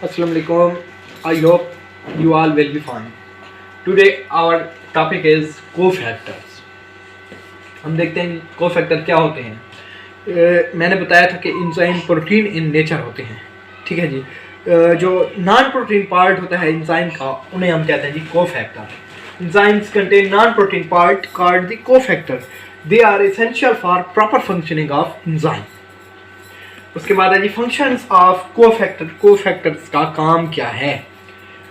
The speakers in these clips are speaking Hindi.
Assalamu alaikum. I hope you all will be fine. Today our topic is cofactors. हम देखते हैं कोफैक्टर क्या होते हैं। मैंने बताया था कि इंजाइम प्रोटीन इन नेचर होते हैं, ठीक है जी। जो नॉन प्रोटीन पार्ट होता है इंजाइम का उन्हें हम कहते हैं जी cofactor. Enzymes contain non protein part called the cofactor. They are essential for proper functioning of enzyme. उसके बाद है जी फंक्शंस ऑफ कोफैक्टर। कोफैक्टर्स का काम क्या है?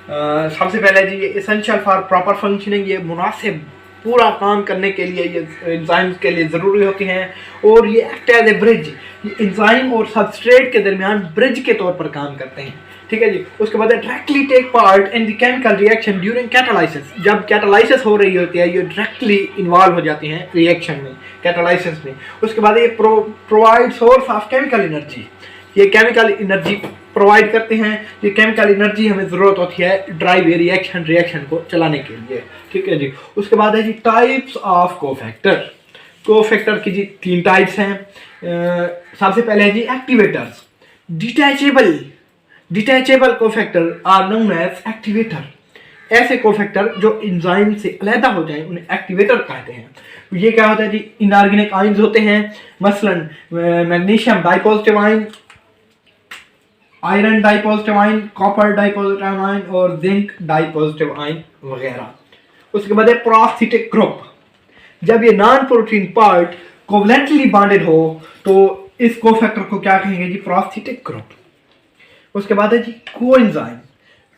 सबसे पहले जी ये एसेंशियल फॉर प्रॉपर फंक्शनिंग, ये मुनासिब पूरा काम करने के लिए ये एंजाइम्स के लिए ज़रूरी होती हैं और ये एक्ट एज ए ब्रिज। ये एंजाइम और सबस्ट्रेट के दरमियान ब्रिज के तौर पर काम करते हैं, ठीक है जी। उसके बाद directly take part in the chemical reaction during catalysis. जब कैटालाइसिस हो रही होती है ये डायरेक्टली इन्वॉल्व हो जाती हैं रिएक्शन में, कैटालाइसिस में। उसके बाद ये provide source of chemical energy. ये केमिकल एनर्जी प्रोवाइड करते हैं। ये केमिकल एनर्जी हमें ज़रूरत होती है ड्राइव रिएक्शन को चलाने के लिए, ठीक है जी। उसके बाद है जी टाइप्स ऑफ कोफैक्टर। कोफैक्टर की जी 3 टाइप्स हैं। सबसे पहले है जी activators. Detachable cofactor are known as activator. ऐसे कोफैक्टर जो एंजाइम से अलहदा हो जाएं उन्हें एक्टिवेटर कहते हैं। ये क्या होता है जी, इनऑर्गेनिक आयन्स होते हैं, मसलन magnesium dipositive ion, iron dipositive ion, copper dipositive ion और जिंक डाइपॉजिटिव आयन वगैरह। उसके बाद है प्रोस्थेटिक ग्रुप। जब ये non protein part covalently bonded हो तो इस कोफैक्टर को क्या कहेंगे जी, प्रोस्थेटिक ग्रुप। उसके बाद है जी coenzyme.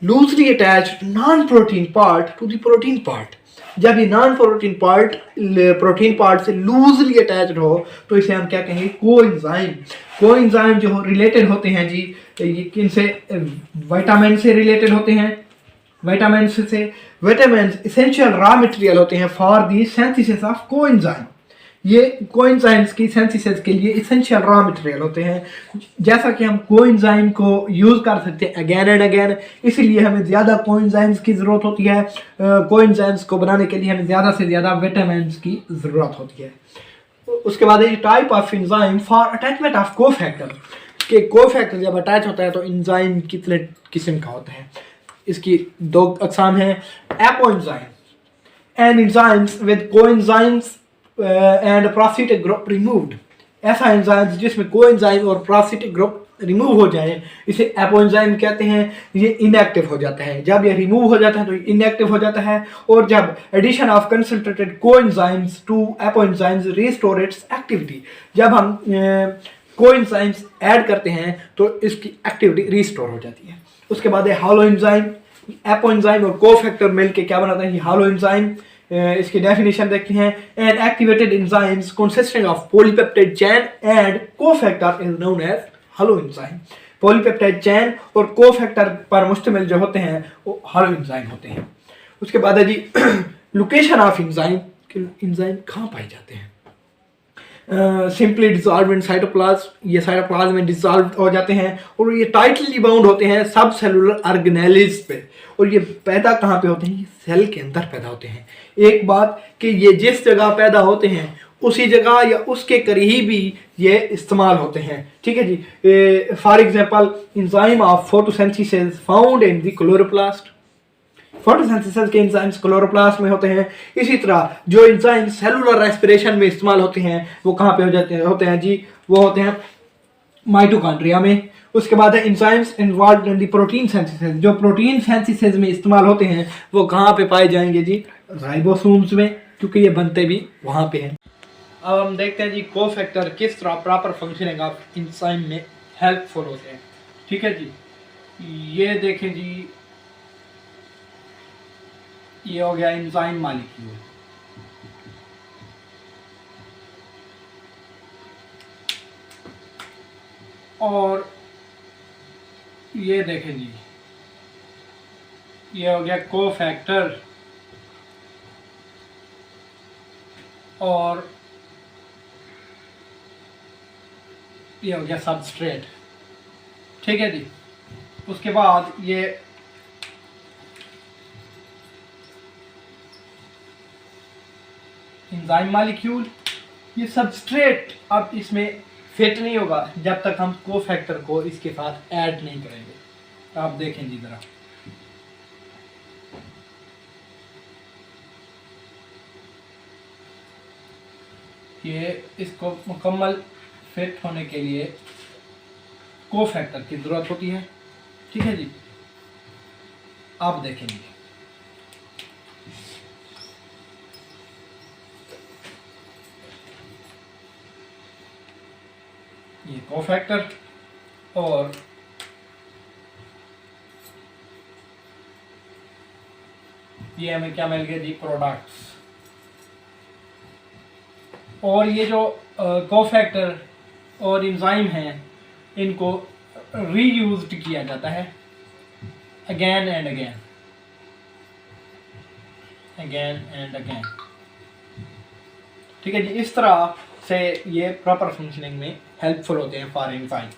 Loosely attached non protein part to the protein part. जब ये non protein part protein part से लूजली अटैच्ड हो तो इसे हम क्या कहेंगे, कोएंजाइम। कोएंजाइम जो रिलेटेड होते हैं जी, ये किन से, विटामिन से रिलेटेड होते हैं। विटामिन एसेंशियल रॉ मटेरियल होते हैं for the synthesis of coenzyme. ये कोएंजाइम्स की सिंथेसिस के लिए एसेंशियल रॉ मटेरियल होते हैं। जैसा कि हम कोएंजाइम को यूज़ कर सकते हैं अगेन एंड अगेन, इसीलिए हमें ज़्यादा कोएंजाइम्स की ज़रूरत होती है। कोएंजाइम्स को बनाने के लिए हमें ज़्यादा से ज़्यादा विटामिन्स की ज़रूरत होती है। उसके बाद ये type of enzyme for attachment of cofactor. कि कोफैक्टर जब अटैच होता है तो एंजाइम कितने किस्म का होता है, इसकी 2 अक़साम हैं। Apoenzyme and enzymes with coenzymes and prosthetic group removed. ऐसा एंजाइम जिसमें कोएंजाइम और प्रोस्थेटिक ग्रुप रिमूव हो जाए इसे एपोएंजाइम कहते हैं। ये इनएक्टिव हो जाता है। जब ये रिमूव हो जाता है तो इनएक्टिव हो जाता है। और जब addition of concentrated coenzymes to apoenzymes restore its activity. जब हम कोएंजाइम्स ऐड करते हैं तो इसकी एक्टिविटी रिस्टोर हो जाती है। उसके बाद है हॉलो एंजाइम। एपोएंजाइम और कोफैक्टर मिलकर क्या बनाता है, हॉलो एंजाइम। इसकी डेफिनेशन देखते हैं। And activated enzymes consisting of polypeptide chain and cofactor is known as holoenzyme. Polypeptide chain और कोफैक्टर पर मुश्तमिल जो होते हैं वो हॉलो एंजाइम होते हैं। उसके बाद है जी लोकेशन ऑफ एंजाइम। एंजाइम कहाँ पाए जाते हैं? Simply dissolve in cytoplasm. ये साइटोप्लाज्म में डिजॉल्व हो जाते हैं और ये टाइटली बाउंड होते हैं सब सेलुलर ऑर्गेनेल्स पे। और ये पैदा कहाँ पे होते हैं? ये सेल के अंदर पैदा होते हैं। एक बात कि ये जिस जगह पैदा होते हैं उसी जगह या उसके करीब ही ये इस्तेमाल होते हैं, ठीक है जी। For example enzyme of photosynthesis found in the chloroplast. Photosynthesis के एंजाइम्स क्लोरोप्लास्ट में होते हैं। इसी तरह जो एंजाइम सेलुलर रेस्पिरेशन में इस्तेमाल होते हैं वो कहाँ पे होते हैं जी, वो होते हैं माइटोकॉन्ड्रिया में। उसके बाद है enzymes involved in the protein synthesis. जो प्रोटीन सिंथेसिस में इस्तेमाल होते हैं वो कहाँ पे पाए जाएंगे जी, राइबोसोम्स में, क्योंकि ये बनते भी वहाँ पे हैं। अब हम देखते हैं जी कोफैक्टर किस तरह प्रॉपर फंक्शनिंग ऑफ एंजाइम में हेल्पफुल होते हैं, ठीक है जी। ये देखें जी, ये हो गया एंजाइम मॉलिक्यूल। और ये देखें जी, ये हो गया कोफैक्टर। और ये हो गया सबस्ट्रेट, ठीक है जी। उसके बाद ये एंजाइम मॉलिक्यूल, ये सबस्ट्रेट अब इसमें फिट नहीं होगा जब तक हम कोफैक्टर को इसके साथ ऐड नहीं करेंगे, आप देखें जी ज़रा, ये इसको मुकम्मल फिट होने के लिए कोफैक्टर की ज़रूरत होती है। ठीक है जी, आप देखेंगे ये कोफैक्टर और ये हमें क्या मिल गया जी, प्रोडक्ट्स। और ये जो कोफैक्टर और एंजाइम हैं इनको रीयूज्ड किया जाता है again and again, again and again. ठीक है जी, इस तरह से ये प्रॉपर फंक्शनिंग में हेल्पफुल होते हैं फॉर एंजाइम।